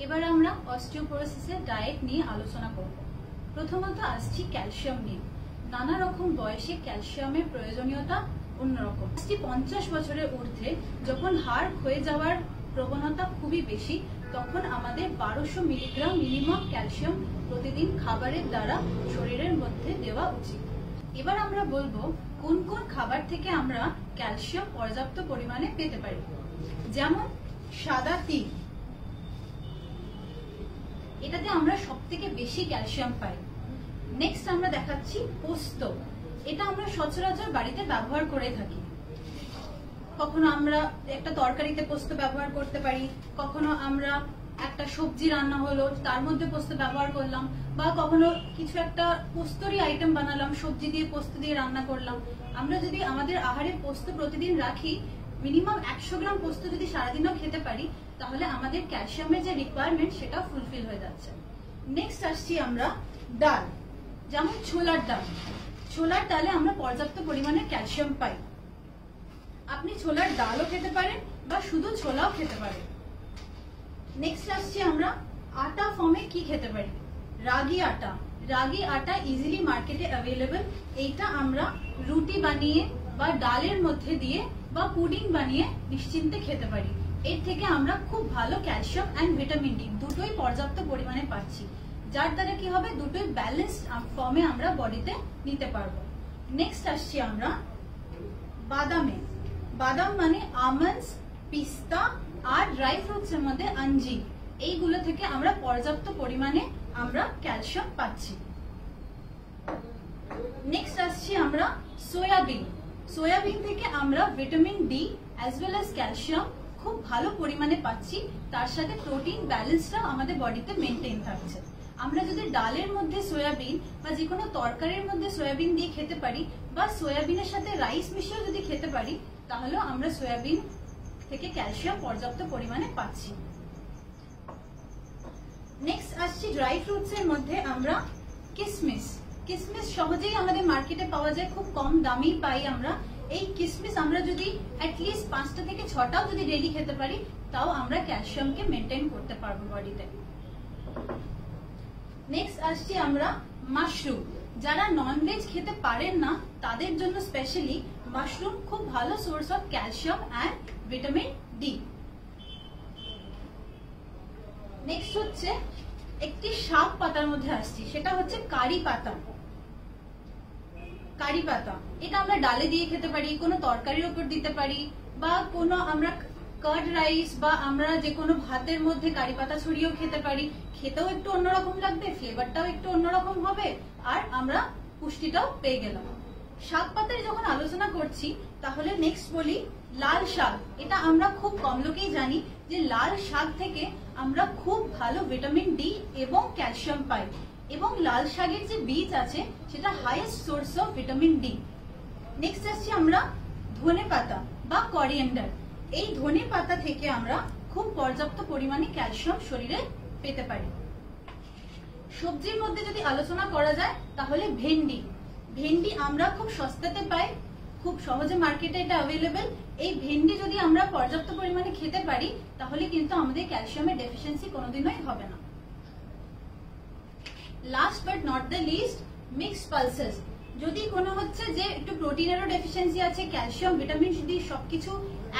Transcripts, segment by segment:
এবার আমরা অস্টিওপোরোসিসের ডায়েট নিয়ে আলোচনা করব। প্রথমত আসছি ক্যালসিয়াম নিয়ে। নানা রকম বয়সে ক্যালসিয়ামের প্রয়োজনীয়তা অন্যরকম। 50 বছরের ঊর্ধ্বে যখন হাড় ক্ষয়ে যাওয়ার প্রবণতা খুবই বেশি, তখন আমাদের 1200 মিলিগ্রাম মিনিমাম ক্যালসিয়াম প্রতিদিন খাবারের দ্বারা শরীরের মধ্যে দেওয়া উচিত। এবার আমরা বলবো কোন কোন খাবার থেকে আমরা ক্যালসিয়াম পর্যাপ্ত পরিমাণে পেতে পারি। যেমন সাদা তিল, এটাতে আমরা সবথেকে বেশি ক্যালসিয়াম পাই। নেক্সট আমরা দেখাচ্ছি পোস্ত, এটা আমরা সচরাচর বাড়িতে ব্যবহার করে থাকি। কখনো আমরা একটা তরকারিতে পোস্ত ব্যবহার করতে পারি, কখনো আমরা একটা সবজি রান্না হলো তার মধ্যে পোস্ত ব্যবহার করলাম, বা কখনো কিছু একটা পোস্তরি আইটেম বানালাম, সবজি দিয়ে পোস্ত দিয়ে রান্না করলাম। আমরা যদি আমাদের আহারে পোস্ত প্রতিদিন রাখি, মিনিমাম 100 গ্রাম পোস্ত যদি সারাদিনও খেতে পারি, তাহলে আমাদের ক্যালসিয়ামের যে রিকোয়ারমেন্ট সেটা ফুলফিল হয়ে যাচ্ছে। নেক্সট আসছি আমরা ডাল, যেমন ছোলার ডাল। ছোলার ডালে আমরা পর্যাপ্ত পরিমাণে ক্যালসিয়াম পাই। আপনি ছোলার ডালও খেতে পারেন বা শুধু ছোলাও খেতে পারেন। নেক্সট আসছি আমরা আটা ফর্মে কি খেতে পারি। রাগি আটা, রাগি আটা ইজিলি মার্কেটে অ্যাভেলেবল। এইটা আমরা রুটি বানিয়ে বা ডালের মধ্যে দিয়ে বা পুডিং বানিয়ে নিশ্চিন্তে খেতে পারি। এর থেকে আমরা খুব ভালো ক্যালসিয়াম অ্যান্ড ভিটামিন ডি দুটোই পর্যাপ্ত পরিমাণে পাচ্ছি, যার দ্বারা কি হবে দুটোই ব্যালেন্সড ফর্মে আমরা বডিতে নিতে পারবো। নেক্সট আসছি আমরা বাদামে। বাদাম মানে আমন্ডস, পিস্তা আর ড্রাই ফ্রুটস এর মধ্যে আঞ্জির, এইগুলো থেকে আমরা পর্যাপ্ত পরিমাণে আমরা ক্যালসিয়াম পাচ্ছি। নেক্সট আসছি আমরা সয়াবিন। সয়াবিন থেকে আমরা vitamin D as well as calcium খুব ভালো পরিমাণে পাচ্ছি, তার সাথে প্রোটিন ব্যালেন্সটা আমাদের বডিতে মেনটেন থাকছে। আমরা যদি ডালের মধ্যে সয়াবিন বা যে কোনো তরকারির মধ্যে সয়াবিন দিয়ে খেতে পারি, বা সয়াবিনের সাথে রাইস মিশিয়েও যদি খেতে পারি, তাহলে আমরা সয়াবিন থেকে ক্যালসিয়াম পর্যাপ্ত পরিমাণে পাচ্ছি। নেক্সট আসছি ড্রাই ফ্রুটস এর মধ্যে আমরা কিশমিশ। কিশমিশ সহজেই আমাদের মার্কেটে পাওয়া যায়, খুব কম দামেই পাই আমরা। এই কিশমিশ আমরা যদি অ্যাটলিস্ট 5টা থেকে 6টাও যদি ডেইলি খেতে পারি, তাও আমরা ক্যালসিয়ামকে মেনটেন করতে পারবো বডিতে। নেক্সট আসছি আমরা মাশরুম। যারা ননভেজ খেতে পারেন না, তাদের জন্য স্পেশালি মাশরুম খুব ভালো source of calcium and vitamin D. Next হচ্ছে একটি শাক পাতার মধ্যে আসছি, সেটা হচ্ছে কারি পাতা। কারি পাতা এটা আমরা ডালে দিয়ে খেতে পারি, কোনো তরকারির উপর দিতে পারি, বা কোনো আমরা কার্ড রাইস বা আমরা যে কোনো ভাতের মধ্যে কারি পাতা ছড়িয়েও খেতে পারি। খেতেও একটু অন্যরকম লাগবে, ফ্লেভারটাও একটু অন্যরকম হবে, আর আমরা পুষ্টিটাও পেয়ে গেলাম। শাক পাতার যখন আলোচনা করছি, তাহলে নেক্সট বলি লাল শাক। এটা আমরা খুব কম লোকেই জানি যে লাল শাক থেকে আমরা খুব ভালো ভিটামিন ডি এবং ক্যালসিয়াম পাই, এবং লাল শাকের যে বীজ আছে সেটা highest source of vitamin D. Next আসছি আমরা ধনে পাতা বা করিয়েন্ডার। এই ধনে পাতা থেকে আমরা খুব পর্যাপ্ত পরিমাণে ক্যালসিয়াম শরীরে পেতে পারি। সবজির মধ্যে যদি আলোচনা করা যায়, তাহলে ভেন্ডি। ভেন্ডি আমরা খুব সস্তাতে পাই, খুব সহজে মার্কেটে এটা অ্যাভেলেবেল। এই ভেন্ডি যদি আমরা পর্যাপ্ত পরিমাণে খেতে পারি, তাহলে কিন্তু আমাদের ক্যালসিয়ামের ডেফিসিয়েন্সি কোনোদিনই হবে না। Last but not the least, mixed pulses. যদি কোনো হচ্ছে যে একটু প্রোটিনেরও ডেফিসিয়েন্সি আছে, ক্যালসিয়াম ভিটামিন ডি সবকিছু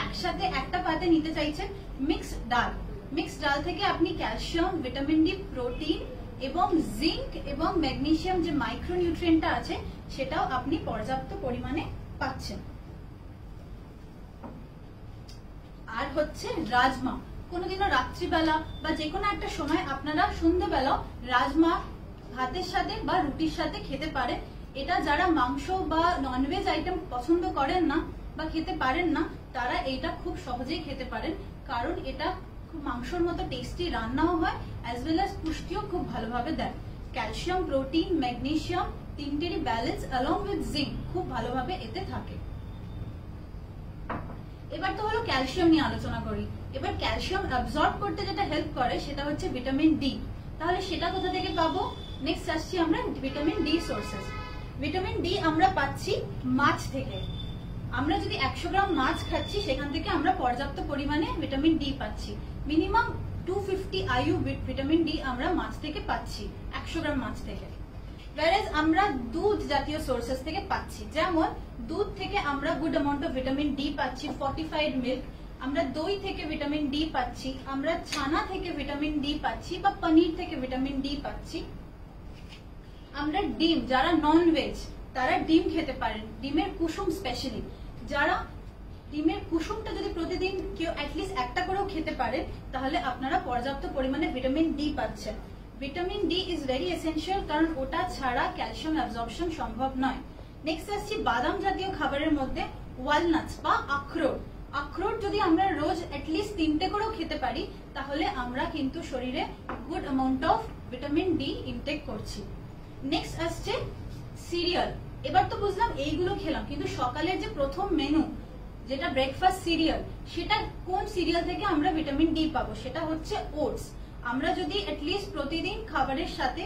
একসাথে একটা পাতে নিতে চাইছেন, মিক্সড ডাল। মিক্সড ডাল থেকে আপনি ক্যালসিয়াম, ভিটামিন ডি, প্রোটিন এবং জিঙ্ক এবং ম্যাগনেসিয়াম যে মাইক্রোনিউট্রিয়েন্টটা আছে সেটাও আপনি পর্যাপ্ত পরিমাণে পাচ্ছেন। আর হচ্ছে রাজমা। কোনোদিনও রাত্রিবেলা বা যে কোনো একটা সময় আপনারা সন্ধ্যেবেলা রাজমা ভাতের সাথে বা রুটির সাথে খেতে পারেন। এটা যারা মাংস বা ননভেজ আইটেম পছন্দ করেন না বা খেতে পারেন না, তারা এইটা খুব সহজেই খেতে পারেন, কারণ এটা খুব মাংসর মতো টেস্টি রান্নাও হয়, অ্যাজ ওয়েল অ্যাজ পুষ্টিও খুব ভালোভাবে দেয়। ক্যালসিয়াম, প্রোটিন, ম্যাগনেসিয়াম তিনটেরই ব্যালেন্স অ্যালং উইথ জিঙ্ক খুব ভালোভাবে এতে থাকে। এবার তো হলো ক্যালসিয়াম নিয়ে আলোচনা করি। এবার ক্যালসিয়াম অ্যাবজর্ব করতে যেটা হেল্প করে সেটা হচ্ছে ভিটামিন ডি। তাহলে সেটা কোথা থেকে পাবো? নেক্সট আসছি আমরা vitamin D sources. Vitamin D আমরা পাচ্ছি মাছ থেকে। আমরা যদি 100 গ্রাম মাছ খাচ্ছি, সেখান থেকে আমরা পর্যাপ্ত পরিমাণে ভিটামিন ডি পাচ্ছি। মিনিমাম 250 IU ভিটামিন ডি আমরা মাছ থেকে পাচ্ছি, 100 গ্রাম মাছ থেকে। whereas আমরা দুধ জাতীয় সোর্সেস থেকে পাচ্ছি, যেমন দুধ থেকে আমরা good amount of vitamin D পাচ্ছি, ফর্টিফাইড মিল্ক। আমরা দই থেকে ভিটামিন ডি পাচ্ছি, আমরা ছানা থেকে ভিটামিন ডি পাচ্ছি বা পনির থেকে ভিটামিন ডি পাচ্ছি। আমরা ডিম, যারা নন ভেজ তারা ডিম খেতে পারেন, ডিমের কুসুম স্পেশালি। যারা ডিমের কুসুমটা যদি প্রতিদিন কেউ অ্যাটলিস্ট একটা করেও খেতে পারে, তাহলে আপনারা পর্যাপ্ত পরিমাণে ভিটামিন ডি পাচ্ছেন। Vitamin D is very essential, কারণ ওটা ছাড়া ক্যালসিয়াম অ্যাবজর্পশন সম্ভব নয়। নেক্সট আসছি বাদাম জাতীয় খাবারের মধ্যে ওয়ালনাটস বা আখরোট। আখরোট যদি আমরা রোজ অ্যাটলিস্ট 3টে করেও খেতে পারি, তাহলে আমরা কিন্তু শরীরে good amount of vitamin D intake করছি। নেক্সট আসছে সিরিয়াল। এবার তো বুঝলাম এইগুলো খেলাম, কিন্তু সকালের যে প্রথম মেনু যেটা ব্রেকফাস্ট সিরিয়াল, সেটা কোন সিরিয়াল থেকে আমরা ভিটামিন ডি পাবো? সেটা হচ্ছে ওটস। আমরা যদি অ্যাটলিস্ট প্রতিদিন খাবারের সাথে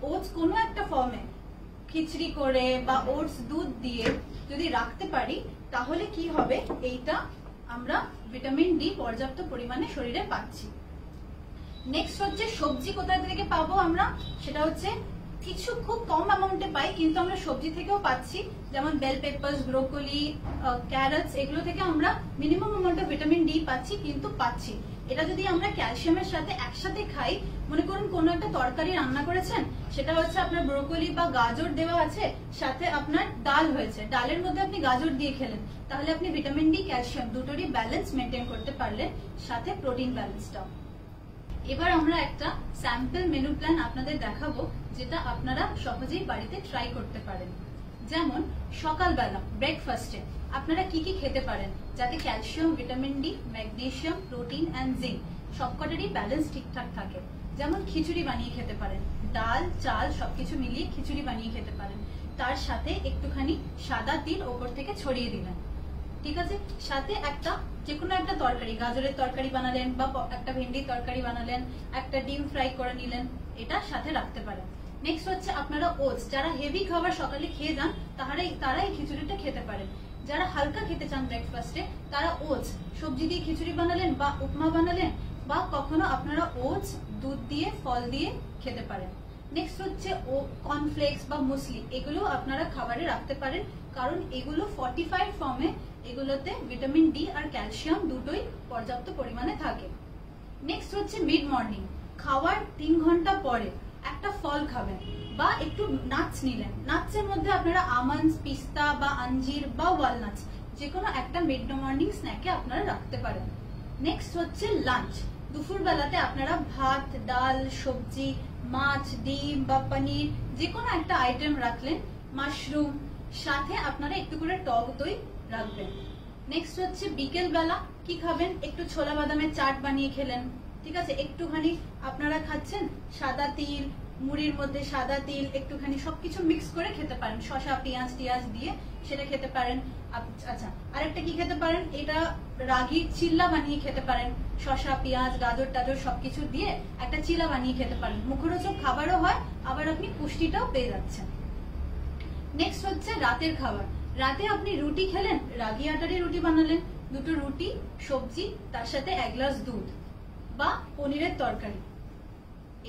ওটস কোনো একটা ফর্মে খিচড়ি করে বা ওটস দুধ দিয়ে যদি রাখতে পারি, তাহলে কি হবে, এইটা আমরা ভিটামিন ডি পর্যাপ্ত পরিমাণে শরীরে পাচ্ছি। নেক্সট হচ্ছে সবজি কোথা থেকে পাবো আমরা, সেটা হচ্ছে কিছু খুব কম অ্যামাউন্টে পাই, কিন্তু আমরা সবজি থেকেও পাচ্ছি, যেমন বেল পেপার্স, ব্রোকলি, ক্যারটস, এগুলো থেকে আমরা minimum amount of vitamin D পাচ্ছি, কিন্তু পাচ্ছি। এটা যদি আমরা ক্যালসিয়ামের সাথে একসাথে খাই, মনে করুন কোনো একটা তরকারি রান্না করেছেন, সেটা হচ্ছে আপনার ব্রোকলি বা গাজর দেওয়া আছে, সাথে আপনার ডাল হয়েছে, ডালের মধ্যে আপনি গাজর দিয়ে খেলেন, তাহলে আপনি ভিটামিন ডি ক্যালসিয়াম দুটোরই ব্যালেন্স মেনটেন করতে পারলেন, সাথে প্রোটিন ব্যালেন্সটাও। এবার আমরা একটা স্যাম্পল মেনু প্ল্যান আপনাদের দেখাবো, যেটা আপনারা সহজেই বাড়িতে ট্রাই করতে পারেন। যেমন সকালবেলা ব্রেকফাস্টে আপনারা কি কি খেতে পারেন, যাতে calcium, vitamin D, magnesium, protein and zinc সবকটারই ব্যালেন্স ঠিকঠাক থাকে। যেমন খিচুড়ি বানিয়ে খেতে পারেন, ডাল চাল সবকিছু মিলিয়ে খিচুড়ি বানিয়ে খেতে পারেন, তার সাথে একটুখানি সাদা তিল ওপর থেকে ছড়িয়ে দিলেন, ঠিক আছে। সাথে একটা যেকোনো একটা তরকারি, গাজরের তরকারি বানালেন বা একটা ভেন্ডির তরকারি বানালেন, একটা ডিম ফ্রাই করে নিলেন, এটা সাথে রাখতে পারেন। নেক্সট হচ্ছে আপনারা ওটস, যারা হেভি খাবার সকালে খেয়ে যান তারা এই খিচুড়িটা খেতে পারেন। যারা হালকা খেতে চান ব্রেকফাস্টে, তারা ওটস সবজি দিয়ে খিচুড়ি বানালেন বা উপমা বানালেন, বা কখনো আপনারা ওটস দুধ দিয়ে ফল দিয়ে খেতে পারেন। নেক্সট হচ্ছে কর্নফ্লেক্স বা মুসলি, এগুলো আপনারা খাবারে রাখতে পারেন, কারণ এগুলো ফর্টিফাইড ফর্মে, এগুলোতে ভিটামিন ডি আর ক্যালসিয়াম দুটোই পর্যাপ্ত পরিমাণে থাকে। নেক্সট হচ্ছে মিড মর্নিং, খাওয়ার 3 ঘন্টা পরে একটা ফল খাবেন বা একটু নাটস নিলেন। নাটসের মধ্যে আপনারা আমন্ডস, পিস্তা বা আঞ্জির বা ওয়ালনাটস, যে কোনো একটা মিড মর্নিং স্ন্যাকে আপনারা রাখতে পারেন। নেক্সট হচ্ছে লাঞ্চ, দুপুর বেলাতে আপনারা ভাত, ডাল, সবজি, মাছ, ডিম বা পনির, যে কোনো একটা আইটেম রাখলেন, মাশরুম, সাথে আপনারা একটু করে টক দই রাখবেন। নেক্সট হচ্ছে বিকেল বেলা কি খাবেন, একটু ছোলা বাদামের চাট বানিয়ে খেলেন, ঠিক আছে। একটুখানি আপনারা খাচ্ছেন সাদা তিল, মুড়ির মধ্যে সাদা তিল, একটুখানি সবকিছু মিক্স করে খেতে পারেন, শসা পেঁয়াজ টিয়াজ দিয়ে সেটা খেতে পারেন। আচ্ছা, আরেকটা কি খেতে পারেন, এটা রাগির চিল্লা বানিয়ে খেতে পারেন, শসা পেঁয়াজ গাজর টাজর সবকিছু দিয়ে একটা চিলা বানিয়ে খেতে পারেন। মুখরোচক খাবারও হয়, আবার আপনি পুষ্টিটাও পেয়ে যাচ্ছেন। নেক্সট হচ্ছে রাতের খাবার, রাতে আপনি রুটি খেলেন, রাগি আটারই রুটি বানালেন, দুটো রুটি, সবজি, তার সাথে 1 গ্লাস দুধ বা পনিরের তরকারি,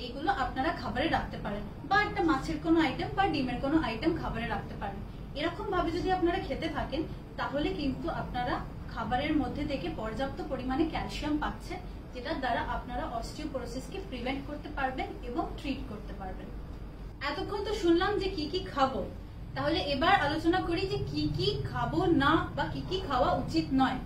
এইগুলো আপনারা খাবারে রাখতে পারেন, বা একটা মাছের কোনো আইটেম বা ডিমের কোনো আইটেম খাবারে রাখতে পারেন। এরকম ভাবে যদি আপনারা খেতে থাকেন, তাহলে কিন্তু আপনারা খাবারের মধ্যে থেকে পর্যাপ্ত পরিমাণে ক্যালসিয়াম পাচ্ছেন, যেটার দ্বারা আপনারা অস্টিওপোরোসিসকে প্রিভেন্ট করতে পারবেন এবং ট্রিট করতে পারবেন। এতক্ষণ তো শুনলাম যে কি কি খাবো, তাহলে এবার আলোচনা করি যে কি কি খাবো না বা কি কি খাওয়া উচিত নয়।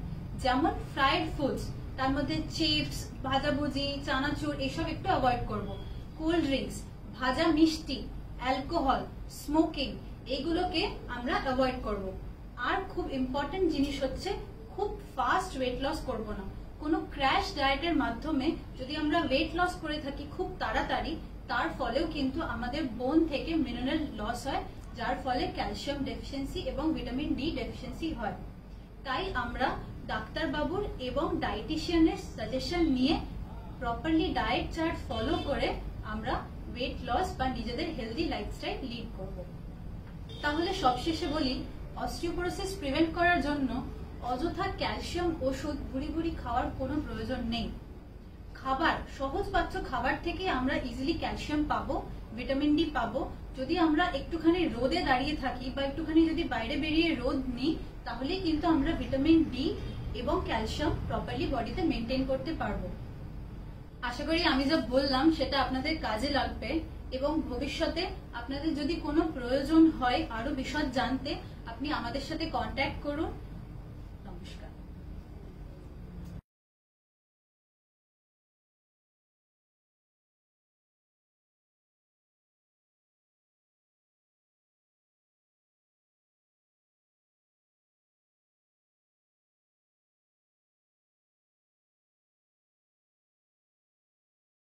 যেমন ফ্রাইড ফুডস, তার মধ্যে চিপস, ভাজাভুজি, চানাচুর, এসব একটু অ্যাভয়েড করব। কোল্ড ড্রিঙ্কস, ভাজা মিষ্টি, অ্যালকোহল, স্মোকিং, এগুলোকে আমরা অ্যাভয়েড করব। আর খুব ইম্পর্টেন্ট জিনিস হচ্ছে, খুব ফাস্ট ওয়েট লস করব না। কোনো ক্র্যাশ ডায়েটের মাধ্যমে যদি আমরা ওয়েট লস করে থাকি খুব তাড়াতাড়ি, তার ফলেও কিন্তু আমাদের বোন থেকে মিনারেল লস হয়, যার ফলে ক্যালসিয়াম ডেফিসিয়েন্সি এবং ভিটামিন ডি ডেফিসিয়েন্সি হয়। তাই আমরা ডাক্তারবাবুর এবং ডায়েটিশিয়ানের সাজেশন নিয়ে প্রপারলি ডায়েট চার্ট ফলো করে আমরা ওয়েট লস বা নিজেদের হেলদি লাইফস্টাইল লিড করব। তাহলে সবশেষে বলি, অস্টিওপোরোসিস প্রিভেন্ট করার জন্য অযথা ক্যালসিয়াম ওষুধ ভুরি ভুরি খাওয়ার কোনো প্রয়োজন নেই। খাবার, সহজ পাচ্য খাবার থেকে আমরা ইজিলি ক্যালসিয়াম পাবো, ভিটামিন ডি পাবো। যদি আমরা একটুখানি রোদে দাঁড়িয়ে থাকি বা একটুখানি যদি বাইরে বেরিয়ে রোদ নিই, তাহলে কিন্তু আমরা ভিটামিন ডি এবং ক্যালসিয়াম প্রপারলি বডিতে মেনটেন করতে পারবো। আশা করি আমি যা বললাম সেটা আপনাদের কাজে লাগবে, এবং ভবিষ্যতে আপনাদের যদি কোনো প্রয়োজন হয় আরো বিশদ জানতে, আপনি আমাদের সাথে কন্ট্যাক্ট করুন। নমস্কার।